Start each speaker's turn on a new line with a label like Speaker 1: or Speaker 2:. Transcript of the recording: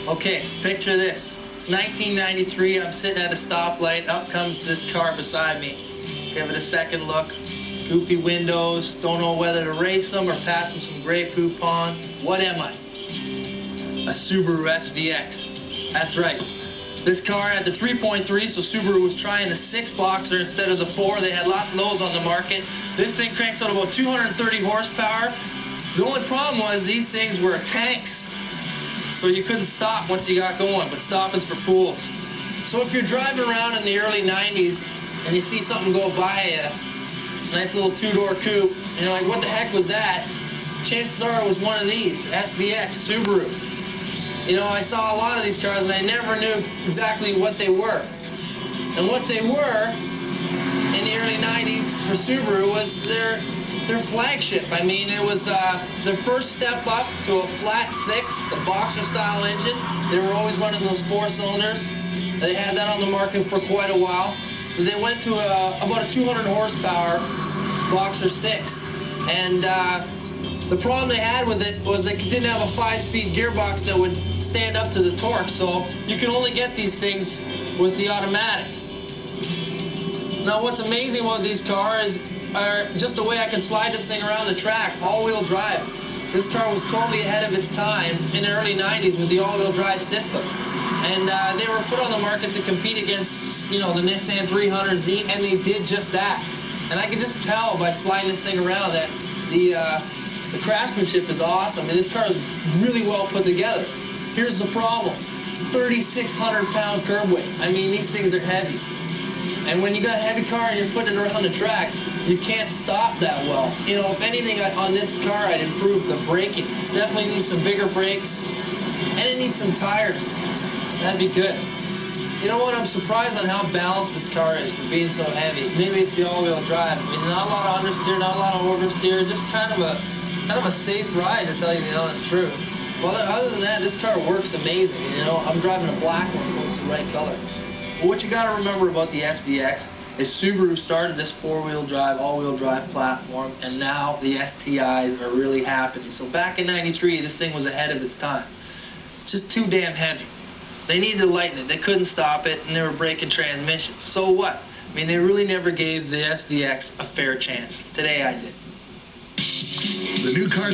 Speaker 1: Okay, picture this. It's 1993, I'm sitting at a stoplight, up comes this car beside me. Give it a second look. Goofy windows, don't know whether to race them or pass them some Grey Poupon. What am I? A Subaru SVX. That's right. This car had the 3.3, so Subaru was trying the 6 Boxer instead of the 4. They had lots of those on the market. This thing cranks out about 230 horsepower. The only problem was these things were tanks, so you couldn't stop once you got going, but stopping's for fools. So if you're driving around in the early 90s and you see something go by you, nice little two-door coupe, and you're like, what the heck was that? Chances are it was one of these, SVX, Subaru. You know, I saw a lot of these cars and I never knew exactly what they were. And what they were in the early 90s for Subaru was their flagship. I mean, it was their first step up to a flat 6, the Boxer style engine. They were always running those 4 cylinders. They had that on the market for quite a while. They went to about a 200 horsepower Boxer 6. And the problem they had with it was they didn't have a 5-speed gearbox that would stand up to the torque, so you can only get these things with the automatic. Now what's amazing about these cars are just the way I can slide this thing around the track, all-wheel drive. This car was totally ahead of its time in the early 90s with the all-wheel drive system. And they were put on the market to compete against, you know, the Nissan 300Z, and they did just that. And I can just tell by sliding this thing around that the craftsmanship is awesome, and this car is really well put together. Here's the problem: 3,600 pound curb weight. I mean, these things are heavy. And when you got a heavy car and you're putting it around the track, you can't stop that well. You know, if anything on this car, I'd improve the braking. Definitely needs some bigger brakes, and it needs some tires. That'd be good. You know what? I'm surprised on how balanced this car is for being so heavy. Maybe it's the all-wheel drive. I mean, not a lot of understeer, not a lot of oversteer, just kind of a safe ride, to tell you the honest truth. Well, other than that, this car works amazing. You know, I'm driving a black one, so it's the right color. But what you got to remember about the SVX is Subaru started this 4-wheel drive, all-wheel drive platform, and now the STIs are really happening. So back in '93, this thing was ahead of its time. It's just too damn heavy. They needed to lighten it. They couldn't stop it, and they were breaking transmissions. So what? I mean, they really never gave the SVX a fair chance. Today I did.
Speaker 2: The new car